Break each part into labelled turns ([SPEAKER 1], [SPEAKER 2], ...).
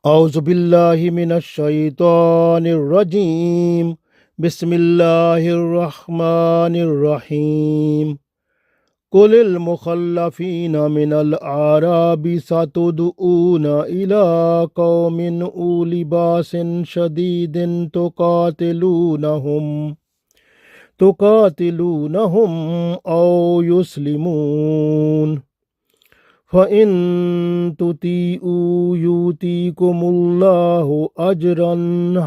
[SPEAKER 1] أعوذ بالله من الشيطان الرجيم بسم الله الرحمن الرحيم قل المخلفين من الأعراب ستدعون إلى قوم أولي بأس شديد تقاتلونهم أو يسلمون فإن تطيعوا يؤتكم الله أجرا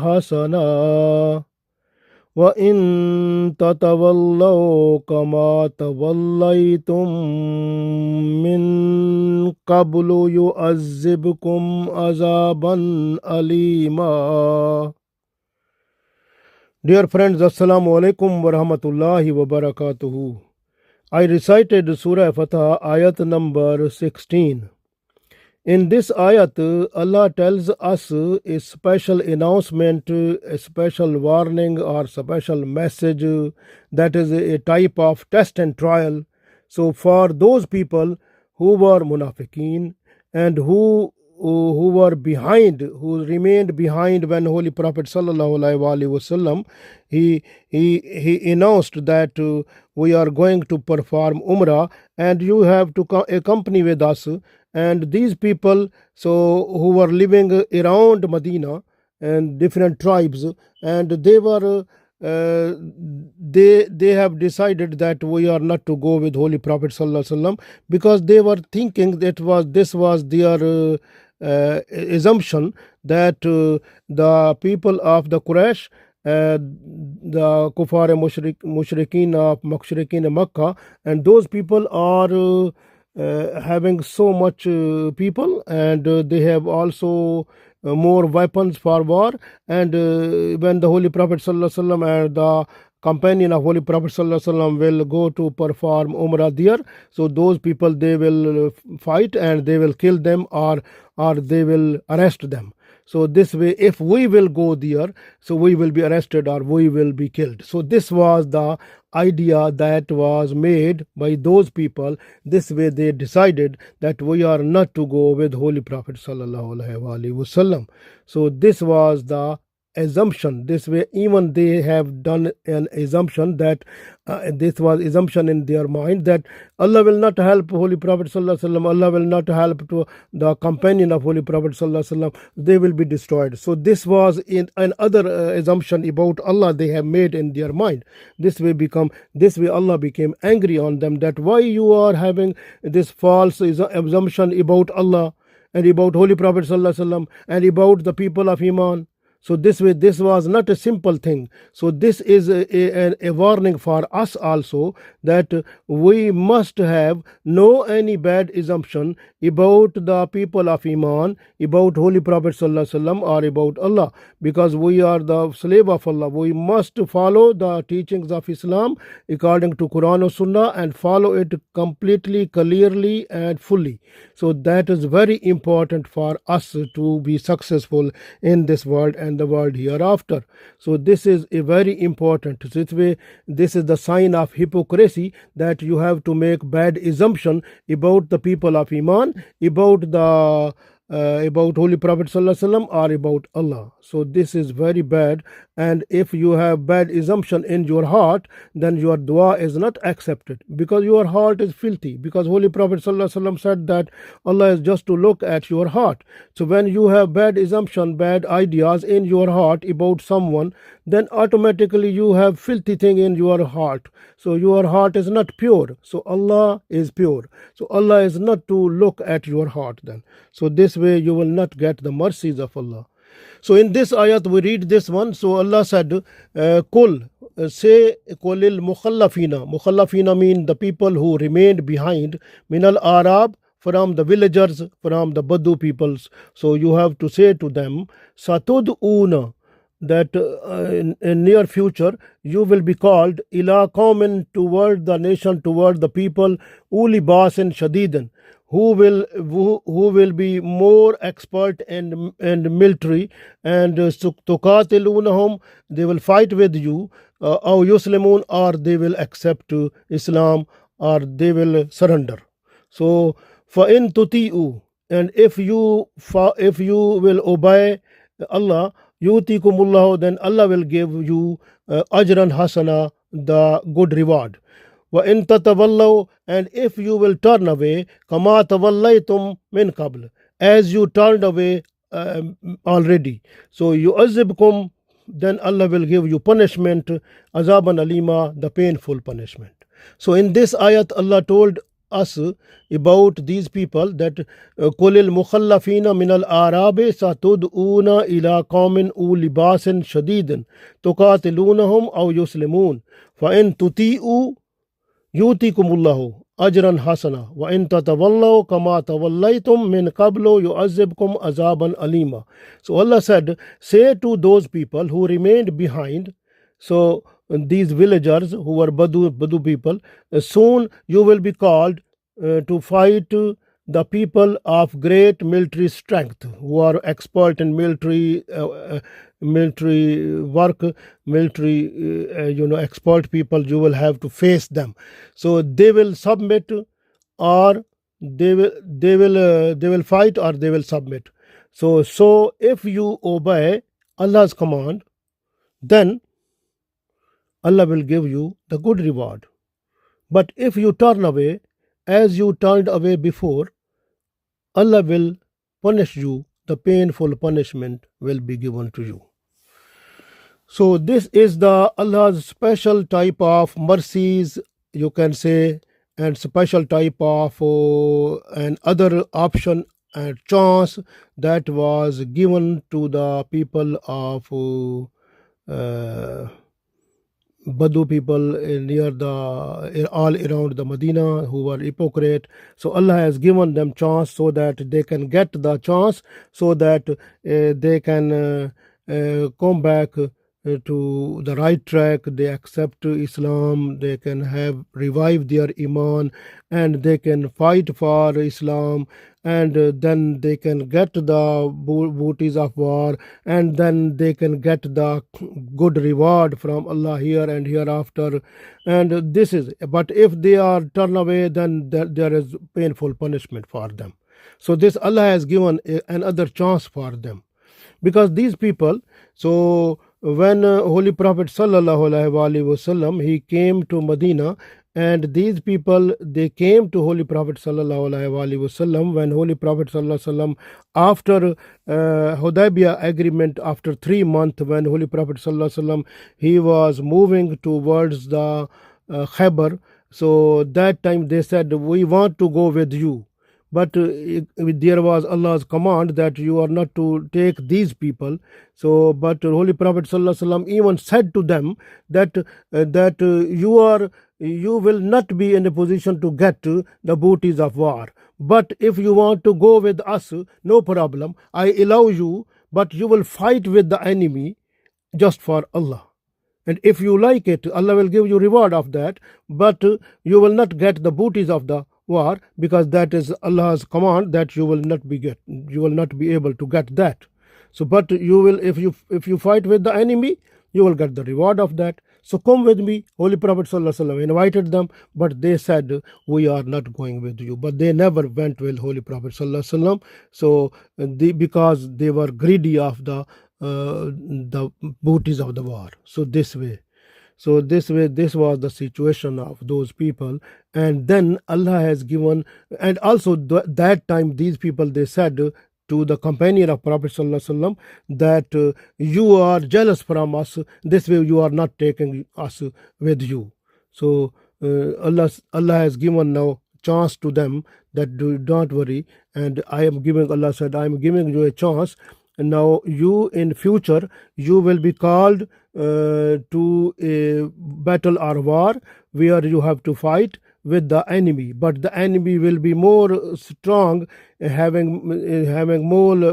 [SPEAKER 1] حسنا وإن تتولوا كما توليتم من قبل يعذبكم عذابا أليما. Dear friends, Assalamu alaikum wa rahmatullahi wa barakatuhu. I recited Surah Al-Fath Ayat number 16. In this ayat, Allah tells us a special announcement, a special warning or special message that is a type of test and trial. So for those people who were munafiqeen and who were behind, who remained behind when Holy Prophet sallallahu alaihi wasallam he announced that we are going to perform Umrah and you have to accompany with us. And these people, so who were living around Medina and different tribes, and they were they have decided that we are not to go with Holy Prophet sallallahu alaihi wasallam, because they were thinking that this was their assumption that the people of the Quraysh, the Kufar and Mushrikeen of Makkah, and those people are having so much people, and they have also more weapons for war. And when the Holy Prophet sallallahu alaihi wasallam and the companion of Holy Prophet sallallahu alaihi wasallam will go to perform Umrah there, so those people, they will fight and they will kill them, or they will arrest them. So this way, if we will go there, so we will be arrested or we will be killed. So this was the idea that was made by those people. This way they decided that we are not to go with Holy Prophet sallallahu alaihi wasallam. So this was the assumption. This way, even they have done an assumption that this was assumption in their mind that Allah will not help Holy Prophet sallallahu alaihi wasallam, Allah will not help to the companion of Holy Prophet sallallahu alaihi wasallam, they will be destroyed. So this was in another assumption about Allah they have made in their mind. This way Allah became angry on them, that why you are having this false assumption about Allah and about Holy Prophet sallallahu alaihi wasallam and about the people of Iman. So this way, this was not a simple thing. So this is a warning for us also, that we must have no any bad assumption about the people of Iman, about Holy Prophet sallallahu alaihi wasallam, or about Allah, because we are the slave of Allah. We must follow the teachings of Islam according to Quran or Sunnah, and follow it completely, clearly and fully. So that is very important for us to be successful in this world and the world hereafter. So this is a very important. This way, this is the sign of hypocrisy, that you have to make bad assumption about the people of Iman, about Holy Prophet sallallahu alaihi wasallam, or about Allah. So this is very bad. And if you have bad assumption in your heart, then your dua is not accepted, because your heart is filthy. Because Holy Prophet sallallahu alaihi wasallam said that Allah is just to look at your heart. So when you have bad assumption, bad ideas in your heart about someone, then automatically you have filthy thing in your heart. So your heart is not pure. So Allah is pure. So Allah is not to look at your heart then. So this way you will not get the mercies of Allah. So in this ayat we read this one. So Allah said, Kul, say, Kulil mukhallafina. Mukhallafina mean the people who remained behind, minal Arab, from the villagers, from the Badu peoples. So you have to say to them, Satud'una, that in near future you will be called ila qawmin, toward the nation, toward the people, uli basin shadidan, who will be more expert in military, and tuqatilunahum, they will fight with you, aw yuslimun, or they will accept Islam, or they will surrender. So fa in tuti'u, and if you will obey Allah, yutikumullahu, then Allah will give you ajran hasana, the good reward. Wa in tatawallaw, and if you will turn away, kama tawallaytum min qabl, as you turned away already, so yu'azzibkum, then Allah will give you punishment, azaban alima, the painful punishment. So in this ayat, Allah told us about these people that kulil mukhallafina min al arabi satud'una ila qaumin u libasin shadidin tuqatilunahum aw yuslimun fa in tuti'u yutikumullahu ajran hasana wa in tatawallaw kama tawallaytum min qablu yu'azzibkum azaban alima. So Allah said, say to those people who remained behind, so these villagers who were Badu people, soon you will be called to fight the people of great military strength, who are expert in military work, military expert people. You will have to face them. So they will submit, or they will fight, or they will submit. So if you obey Allah's command, then Allah will give you the good reward. But if you turn away, as you turned away before, Allah will punish you. The painful punishment will be given to you. So this is the Allah's special type of mercies, you can say, and special type of an other option and chance that was given to the people of Badu people near all around the Medina, who were hypocrite. So Allah has given them chance so that they can get the chance, so that they can come back to the right track. They accept Islam, they can have revived their iman, and they can fight for Islam, and then they can get the booties of war, and then they can get the good reward from Allah here and hereafter. And this is, but if they are turned away, then there is painful punishment for them. So this Allah has given another chance for them, because these people, so when Holy Prophet sallallahu alaihi wasallam, he came to Medina, and these people, they came to Holy Prophet sallallahu alaihi wasallam when Holy Prophet sallallahu alaihi wasallam, after Hudaybiyah agreement, after 3 months, when Holy Prophet sallallahu alaihi wasallam, he was moving towards the Khaybar. So that time they said, we want to go with you. But there was Allah's command that you are not to take these people. So, but Holy Prophet ﷺ even said to them that you will not be in a position to get the booties of war. But if you want to go with us, no problem. I allow you, but you will fight with the enemy just for Allah. And if you like it, Allah will give you reward of that. But you will not get the booties of the war, because that is Allah's command that you will not be able to get that. So but you will, if you fight with the enemy, you will get the reward of that. So come with me. Holy Prophet ﷺ invited them, but they said, we are not going with you. But they never went with Holy Prophet ﷺ. So because they were greedy of the booties of the war. So this this was the situation of those people. And then Allah has given, and also that time these people, they said to the companion of Prophet ﷺ that you are jealous from us, this way you are not taking us with you. So Allah has given now chance to them that don't worry, and Allah said, I am giving you a chance. And now you in future, you will be called to a battle or war where you have to fight with the enemy, but the enemy will be more strong, having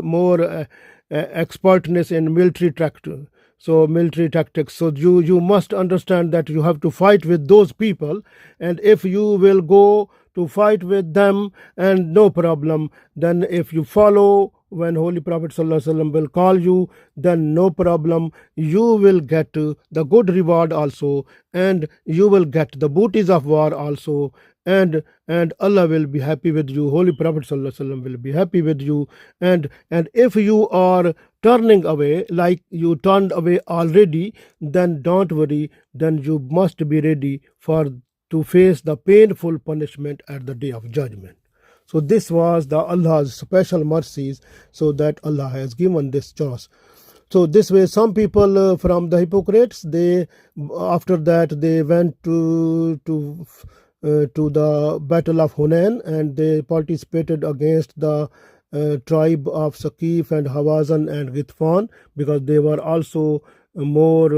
[SPEAKER 1] more expertness in military tactics. So you must understand that you have to fight with those people, and if you will go to fight with them, and no problem, then if you follow when Holy Prophet ﷺ will call you, then no problem, you will get the good reward also, and you will get the booties of war also, and Allah will be happy with you. Holy Prophet sallallahu alaihi wasallam will be happy with you. And if you are turning away like you turned away already, then don't worry, then you must be ready for to face the painful punishment at the day of judgment. So this was the Allah's special mercies, so that Allah has given this choice. So this way, some people from the hypocrites, they after that they went to the battle of Hunain, and they participated against the tribe of Saqif and Hawazan and Gitfan, because they were also more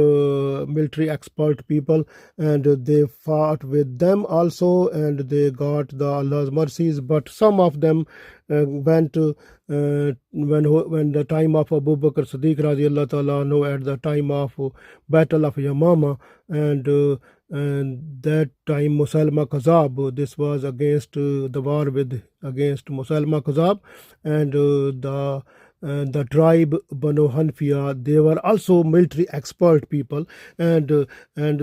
[SPEAKER 1] military expert people, and they fought with them also, and they got the Allah's mercies. But some of them went when the time of Abu Bakr Siddiq radiallahu ta'ala anhu, at the time of battle of Yamama, and that time Musailama Kazab, this was against the war with against Musailama Kazab, and the tribe Banu Hanfiya, they were also military expert people, and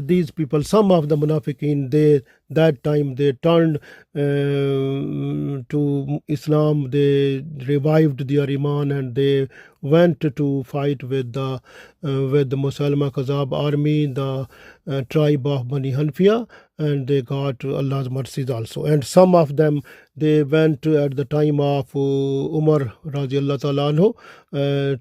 [SPEAKER 1] these people, some of the Munafiqeen, they that time they turned to Islam, they revived their iman, and they went to fight with the Musailama Kazab army, the tribe of Bani Hanfiya, and they got Allah's mercies also. And some of them, they went at the time of Umar radiallahu ta'ala anhu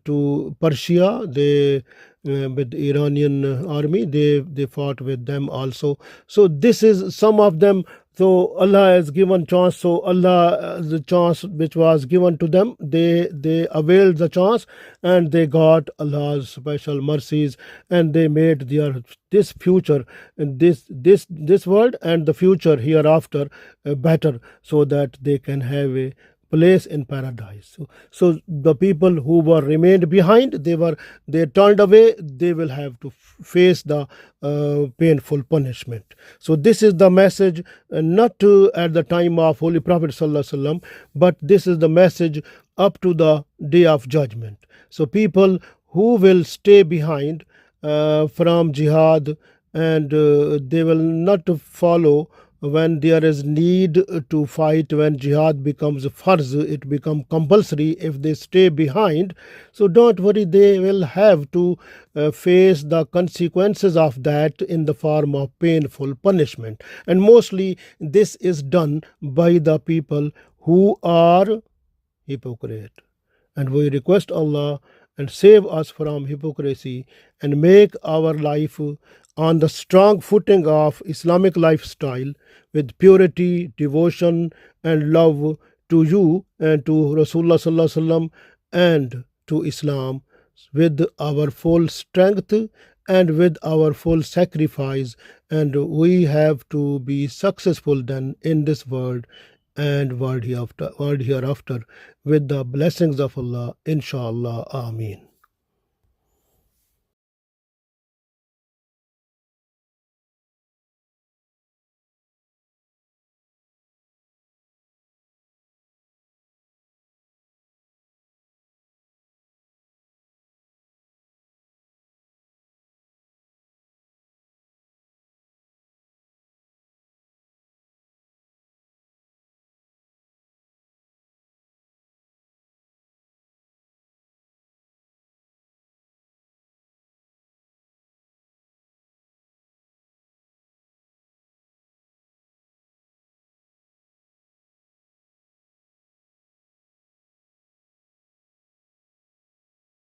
[SPEAKER 1] to Persia. They with Iranian army, they fought with them also. So this is some of them. So Allah has given chance. So Allah, the chance which was given to them, they availed the chance, and they got Allah's special mercies, and they made their this future, this world and the future hereafter better, so that they can have a place in paradise. So the people who were remained behind, they turned away, they will have to face the painful punishment. So this is the message, not at the time of Holy Prophet sallallahu alaihi wasallam, but this is the message up to the day of judgment. So people who will stay behind from jihad, and they will not follow when there is need to fight, when jihad becomes farz, it becomes compulsory if they stay behind. So don't worry, they will have to face the consequences of that in the form of painful punishment. And mostly this is done by the people who are hypocrite. And we request Allah and save us from hypocrisy, and make our life on the strong footing of Islamic lifestyle, with purity, devotion and love to you and to Rasulullah sallallahu alaihi wasallam and to Islam, with our full strength and with our full sacrifice. And we have to be successful then in this world and world hereafter, with the blessings of Allah, inshallah. Ameen.